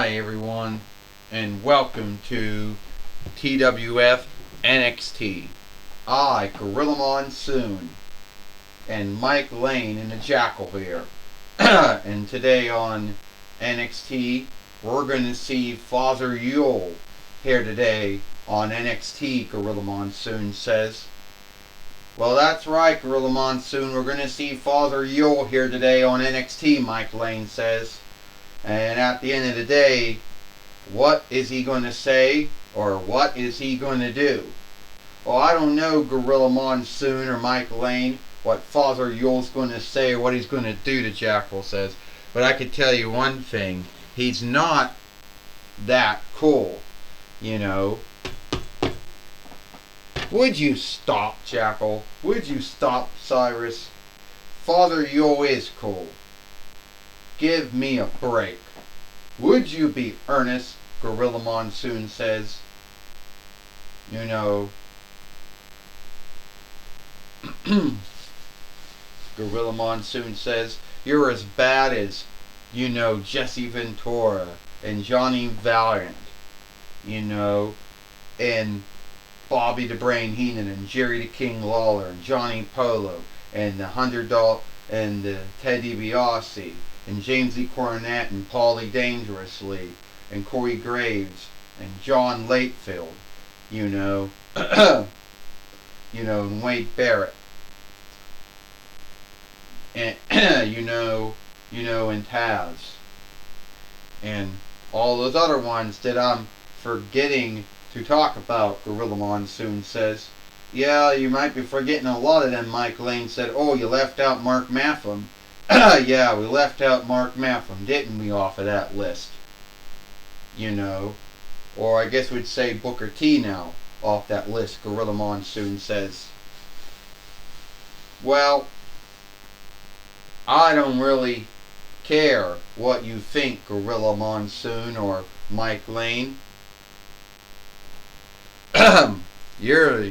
Hi everyone, and welcome to TWF NXT. I, Gorilla Monsoon, and Mike Lane and the Jackal here. And today on NXT, we're going to see Father Yule here today on NXT, Gorilla Monsoon says. Well, that's right, Gorilla Monsoon. We're going to see Father Yule here today on NXT, Mike Lane says. And at the end of the day, what is he going to say, or what is he going to do? Well, I don't know, Gorilla Monsoon or Mike Lane, what Father Yule's going to say or what he's going to do, the Jackal says. But I can tell you one thing. He's not that cool, you know. Would you stop, Jackal? Would you stop, Cyrus? Father Yule is cool. Give me a break. Would you be earnest? Gorilla Monsoon says. You know. Gorilla Monsoon says, you're as bad as, you know, Jesse Ventura and Johnny Valiant, you know, and Bobby the Brain Heenan and Jerry the King Lawler and Johnny Polo and the $100 and Ted DiBiase and James E. Cornette and Paulie Dangerously and Corey Graves and John Latefield, you know, and Wade Barrett, and you know, and Taz, and all those other ones that I'm forgetting to talk about. Gorilla Monsoon says, yeah, you might be forgetting a lot of them. Mike Lane said, oh, you left out Mark Maffam. Yeah, we left out Mark Maffam, didn't we, off of that list? You know, or I guess we'd say Booker T now, off that list, Gorilla Monsoon says. Well, I don't really care what you think, Gorilla Monsoon or Mike Lane. You're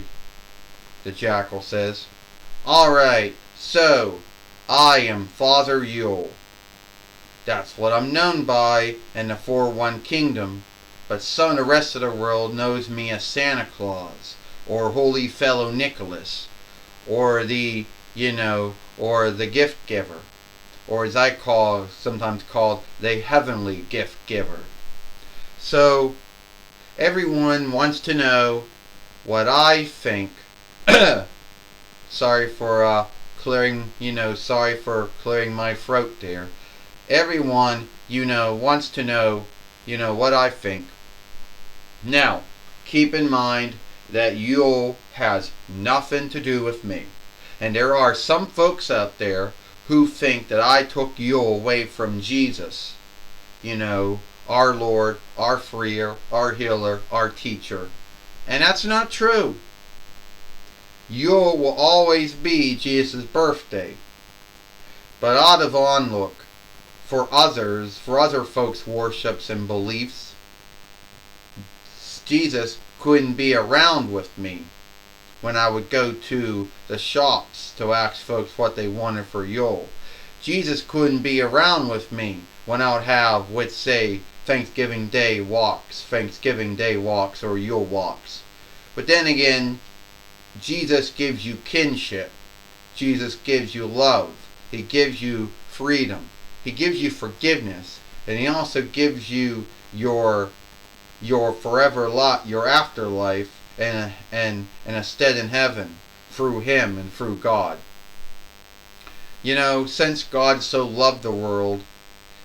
the Jackal says. Alright, so I am Father Yule. That's what I'm known by in the 4-1 Kingdom, but some of the rest of the world knows me as Santa Claus, or Holy Fellow Nicholas, or the, you know, or the Gift Giver, or as I sometimes called, the Heavenly Gift Giver. So, everyone wants to know what I think. Sorry for clearing my throat there. Everyone, you know, wants to know, you know, what I think. Now, keep in mind that Yule has nothing to do with me. And there are some folks out there who think that I took Yule away from Jesus. You know, our Lord, our freer, our healer, our teacher. And that's not true. Yule will always be Jesus' birthday. But out of onlook, for other folks' worships and beliefs, Jesus couldn't be around with me when I would go to the shops to ask folks what they wanted for Yule. Jesus couldn't be around with me when I would have, let's say, Thanksgiving Day walks or Yule walks. But then again, Jesus gives you kinship. Jesus gives you love. He gives you freedom. He gives you forgiveness. And he also gives you your forever lot, your afterlife, and a stead in heaven through him and through God. You know, since God so loved the world,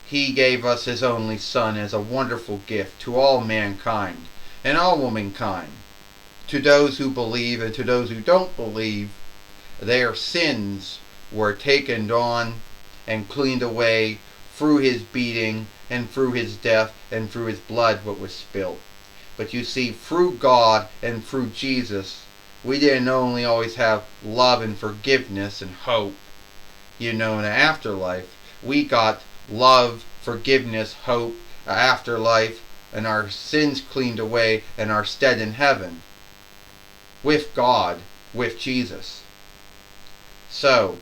he gave us his only Son as a wonderful gift to all mankind and all womankind. To those who believe and to those who don't believe, their sins were taken on and cleaned away through his beating and through his death and through his blood what was spilled. But you see, through God and through Jesus, we didn't only always have love and forgiveness and hope, you know, in the afterlife. We got love, forgiveness, hope, afterlife, and our sins cleaned away and our stead in heaven. With God, with Jesus. So,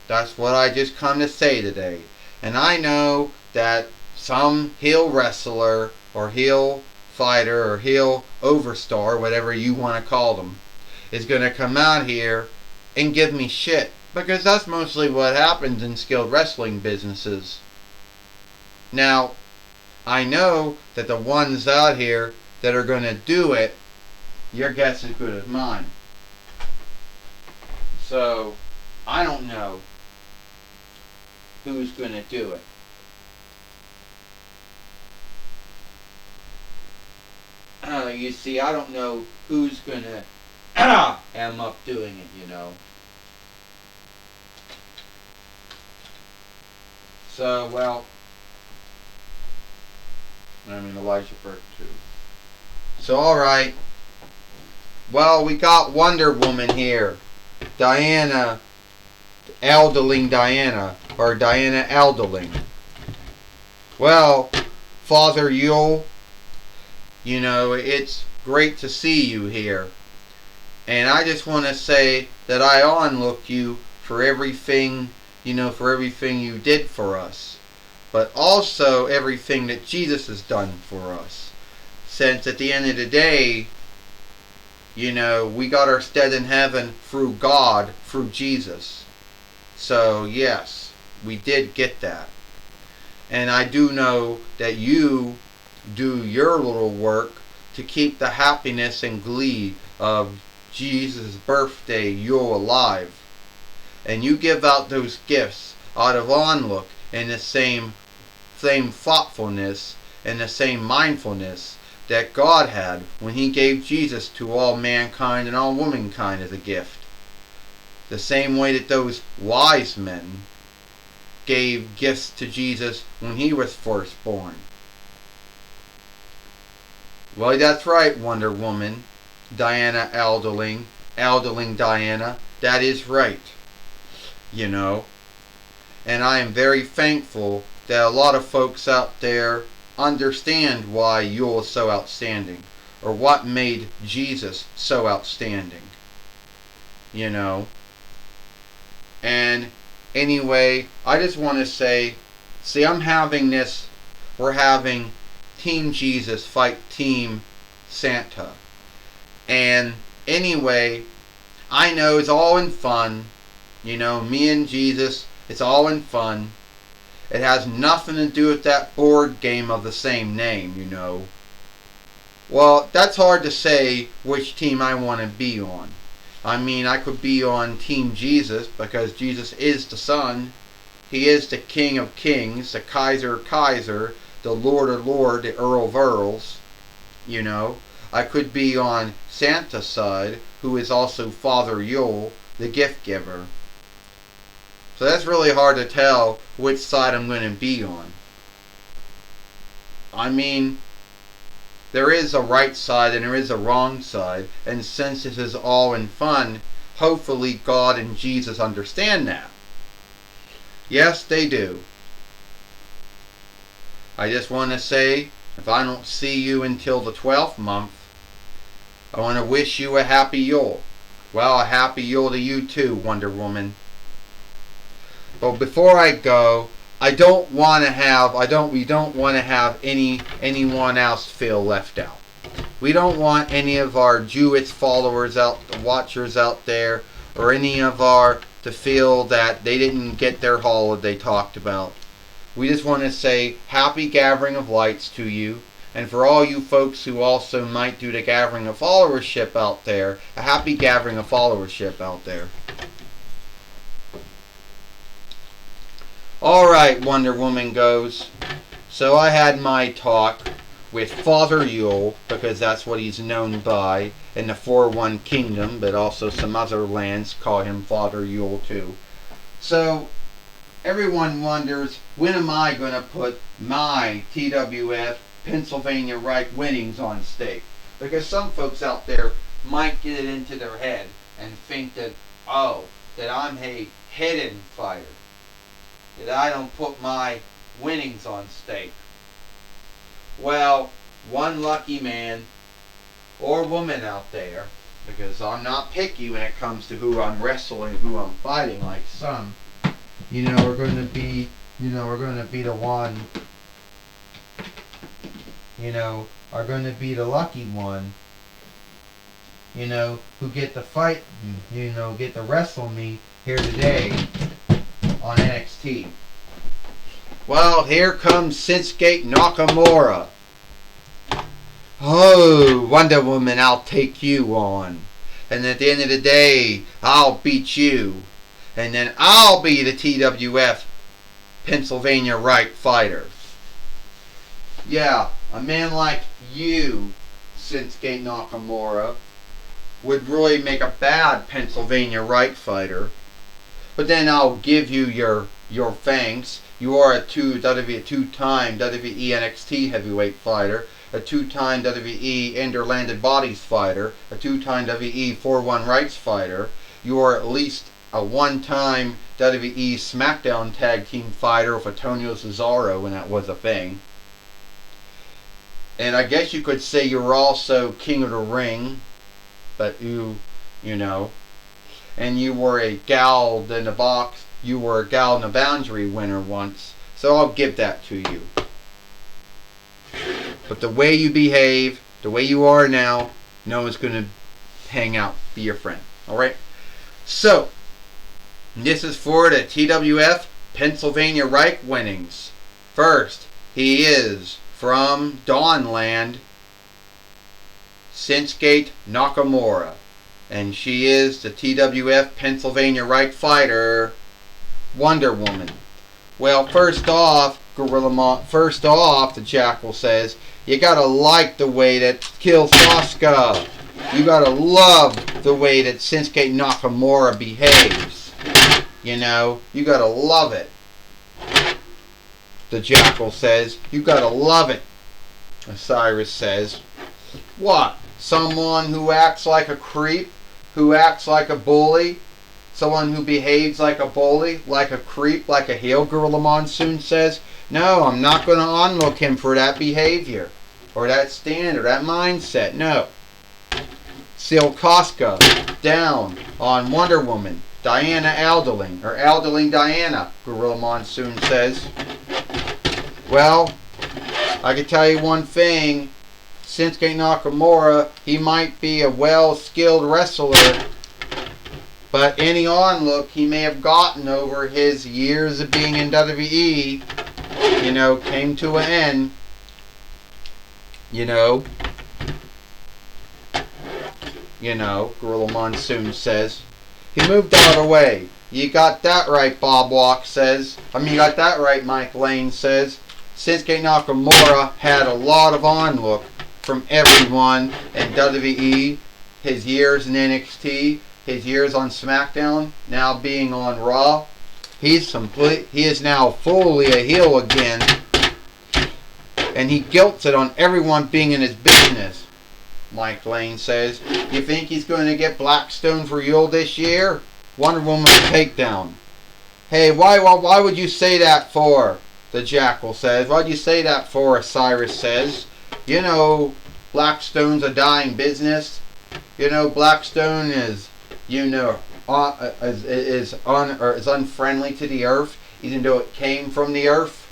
that's what I just come to say today. And I know that some heel wrestler or heel fighter or heel overstar, whatever you want to call them, is going to come out here and give me shit. Because that's mostly what happens in skilled wrestling businesses. Now, I know that the ones out here that are going to do it, your guess is as good as mine. So, I don't know who's going to do it. You see, I don't know who's going to end up doing it, you know. So, well, I mean, Elijah Burke too. So, alright. Well, we got Wonder Woman here. Diana, Elderling Diana, or Diana Elderling. Well, Father Yule, you know, it's great to see you here. And I just want to say that I onlook you for everything, you know, for everything you did for us. But also everything that Jesus has done for us. Since at the end of the day, you know, we got our stead in heaven through God, through Jesus. So, yes, we did get that. And I do know that you do your little work to keep the happiness and glee of Jesus' birthday Yule alive. And you give out those gifts out of onlook in the same thoughtfulness and the same mindfulness that God had when He gave Jesus to all mankind and all womankind as a gift. The same way that those wise men gave gifts to Jesus when He was first born. Well, that's right, Wonder Woman, Diana Elderling, Elderling Diana, that is right, you know. And I am very thankful that a lot of folks out there understand why Yule is so outstanding, or what made Jesus so outstanding, you know. And anyway, I just want to say, see, we're having Team Jesus fight Team Santa. And anyway, I know it's all in fun, you know, me and Jesus, it's all in fun. It has nothing to do with that board game of the same name, you know. Well, that's hard to say which team I want to be on. I mean, I could be on Team Jesus because Jesus is the Son. He is the King of Kings, the Kaiser, the Lord of Lords, the Earl of Earls, you know. I could be on Santa's side, who is also Father Yule, the gift giver. So that's really hard to tell which side I'm going to be on. I mean, there is a right side and there is a wrong side, and since this is all in fun, hopefully God and Jesus understand that. Yes, they do. I just want to say, if I don't see you until the 12th month, I want to wish you a happy Yule. Well, a happy Yule to you too, Wonder Woman. But before I go, we don't want to have anyone else feel left out. We don't want any of our Jewish followers watchers out there, or any of to feel that they didn't get their holiday talked about. We just want to say happy gathering of lights to you, and for all you folks who also might do the gathering of followership out there, a happy gathering of followership out there. Alright, Wonder Woman goes. So I had my talk with Father Yule, because that's what he's known by in the 4-1 Kingdom, but also some other lands call him Father Yule too. So everyone wonders, when am I going to put my TWF Pennsylvania Right winnings on stake? Because some folks out there might get it into their head and think that, oh, that I'm a hidden fighter, that I don't put my winnings on stake. Well, one lucky man or woman out there, because I'm not picky when it comes to who I'm wrestling, who I'm fighting, like some, we're going to be the one are going to be the lucky one, who get to fight, get to wrestle me here today on NXT. Well, here comes Shinsuke Nakamura. Oh, Wonder Woman, I'll take you on. And at the end of the day, I'll beat you. And then I'll be the TWF Pennsylvania Right fighter. Yeah, a man like you, Shinsuke Nakamura, would really make a bad Pennsylvania Right fighter. But then I'll give you your thanks. You are a two-time WWE NXT heavyweight fighter, a two-time WWE Interlanded Bodies fighter, a two-time WWE 4-1 Rights fighter. You are at least a one-time WWE SmackDown Tag Team fighter with Antonio Cesaro when that was a thing. And I guess you could say you were also King of the Ring, but you know, and you were a Gal in the Box, you were a Gal in the Boundary winner once, so I'll give that to you. But the way you behave, the way you are now, no one's going to hang out, be your friend. Alright? So, this is for the TWF Pennsylvania Right winnings. First, he is from Dawnland, Shinsuke Nakamura. And she is the TWF Pennsylvania Right fighter, Wonder Woman. Well, first off, the Jackal says, you gotta like the way that kills Asuka. You gotta love the way that Shinsuke Nakamura behaves. You gotta love it. The Jackal says, you gotta love it. Osiris says, what? Someone who acts like a creep? Who acts like a bully? Someone who behaves like a bully? Like a creep? Like a heel? Gorilla Monsoon says, no, I'm not going to onlook him for that behavior. Or that stand, or that mindset. No. Seal Koska down on Wonder Woman. Diana Alderling. Or Alderling Diana, Gorilla Monsoon says. Well, I can tell you one thing. Shinsuke Nakamura, he might be a well-skilled wrestler, but any onlook he may have gotten over his years of being in WWE, came to an end. Gorilla Monsoon says. He moved out of the way. You got that right, Bob Walk says. You got that right, Mike Lane says. Shinsuke Nakamura had a lot of onlook from everyone in WWE, his years in NXT, his years on SmackDown, now being on Raw. He is now fully a heel again, and he guilts it on everyone being in his business. Mike Lane says, you think he's going to get Blackstone for Yule this year? Wonder Woman takedown. Hey, why would you say that for? The Jackal says. Why'd you say that for? Osiris says. Blackstone's a dying business. Blackstone is, is unfriendly to the earth, even though it came from the earth.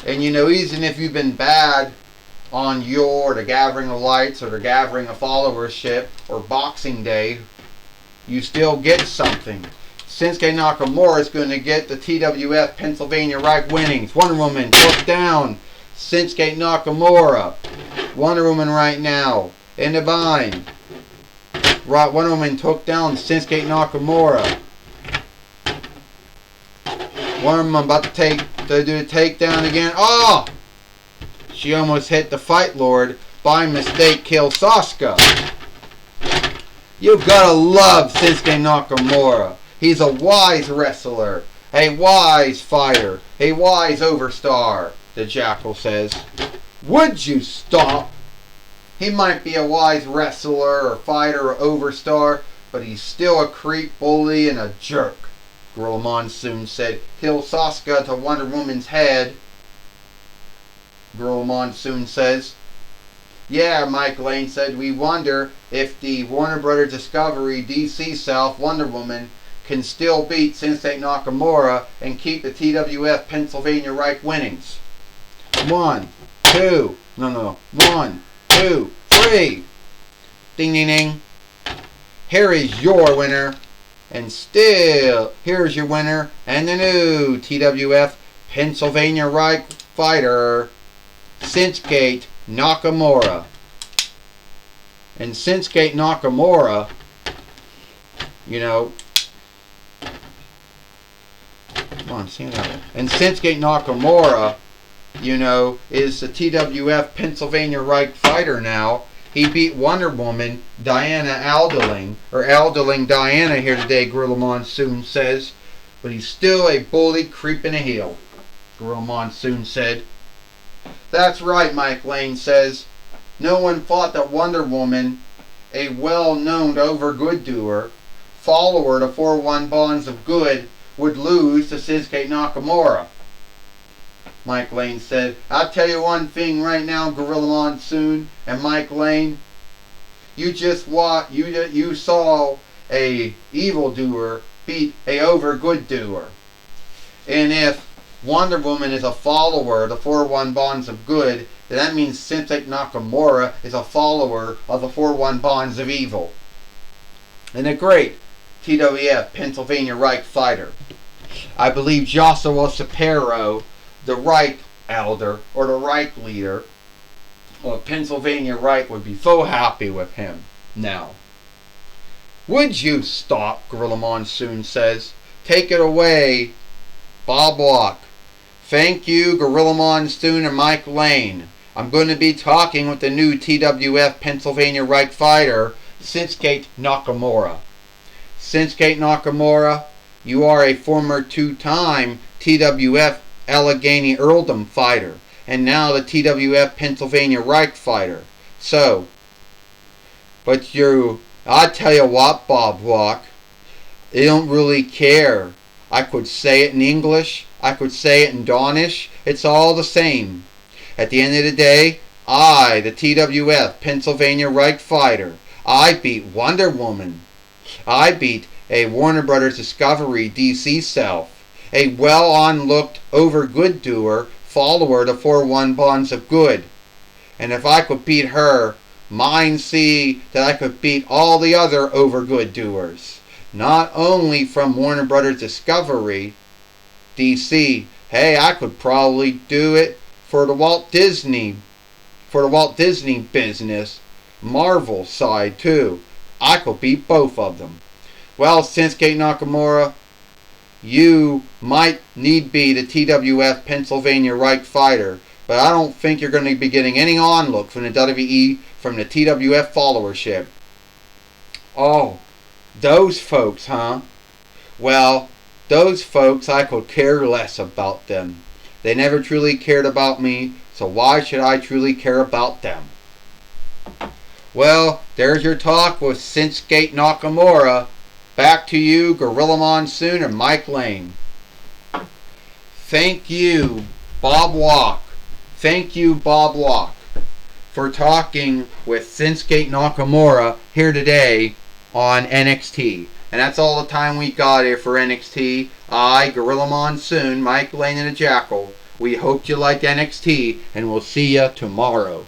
And even if you've been bad on the Gathering of Lights, or the Gathering of Followership, or Boxing Day, you still get something. Shinsuke Nakamura is going to get the TWF Pennsylvania Right winnings. Wonder Woman took down Shinsuke Nakamura. Wonder Woman right now in the bind. Wonder Woman took down Shinsuke Nakamura. Wonder Woman about to do the takedown again. Oh! She almost hit the Fight Lord. By mistake, kill Asuka. You gotta love Shinsuke Nakamura. He's a wise wrestler, a wise fighter, a wise overstar, the Jackal says. Would you stop? He might be a wise wrestler or fighter or overstar, but he's still a creep, bully, and a jerk, Gorilla Monsoon said. Kill Asuka to Wonder Woman's head, Gorilla Monsoon says. Yeah, Mike Lane said, we wonder if the Warner Brothers Discovery DC South Wonder Woman can still beat Shinsuke Nakamura and keep the TWF Pennsylvania Reich winnings. 1, 2, no, 1, 2, 3. Ding, ding, ding. Here is your winner. And still, here's your winner and the new TWF Pennsylvania Reich fighter, Shinsuke Nakamura. And Shinsuke Nakamura, you know, come on, sing that. And Shinsuke Nakamura, you know, is the TWF Pennsylvania Reich fighter now. He beat Wonder Woman Diana Alderling, or Alderling Diana here today, Gorilla Monsoon says. But he's still a bully creeping a heel, Gorilla Monsoon said. That's right, Mike Lane says. No one thought that Wonder Woman, a well-known over-good doer, follower to 4-1 Bonds of Good, would lose to Shinsuke Nakamura. Mike Lane said, I'll tell you one thing right now, Gorilla Monsoon and Mike Lane. You just you saw a evildoer beat a over-good doer. And if Wonder Woman is a follower of the 4-1 Bonds of Good, then that means Shinsuke Nakamura is a follower of the 4-1 Bonds of Evil. And a great TWF Pennsylvania Reich fighter. I believe Joshua Shapiro, the Reich elder, or the Reich leader of Pennsylvania Reich, would be so happy with him now. Would you stop, Gorilla Monsoon says. Take it away, Bob Walk. Thank you, Gorilla Monsoon and Mike Lane. I'm going to be talking with the new TWF Pennsylvania Reich fighter, Shinsuke Nakamura. Shinsuke Nakamura, you are a former 2-time TWF Allegheny Earldom fighter, and now the TWF Pennsylvania Reich fighter. So, but I tell you what, Bob Walk, they don't really care. I could say it in English, I could say it in Danish, it's all the same. At the end of the day, I, the TWF Pennsylvania Reich fighter, I beat Wonder Woman. I beat a Warner Brothers Discovery DC self, a well-on-looked over-good doer, follower to 4-1 Bonds of Good. And if I could beat her, mind see that I could beat all the other over-good doers. Not only from Warner Brothers Discovery, DC, hey, I could probably do it for the Walt Disney business, Marvel side too. I could beat both of them. Well, Shinsuke Nakamura, you might need be the TWF Pennsylvania Reich fighter, but I don't think you're going to be getting any onlook from the WWE, from the TWF followership. Oh, those folks, huh? Well, those folks, I could care less about them. They never truly cared about me, so why should I truly care about them? Well, there's your talk with Shinsuke Nakamura. Back to you, Gorilla Monsoon and Mike Lane. Thank you, Bob Walk. Thank you, Bob Walk, for talking with Shinsuke Nakamura here today on NXT. And that's all the time we got here for NXT. I, Gorilla Monsoon, Mike Lane, and the Jackal. We hope you liked NXT, and we'll see you tomorrow.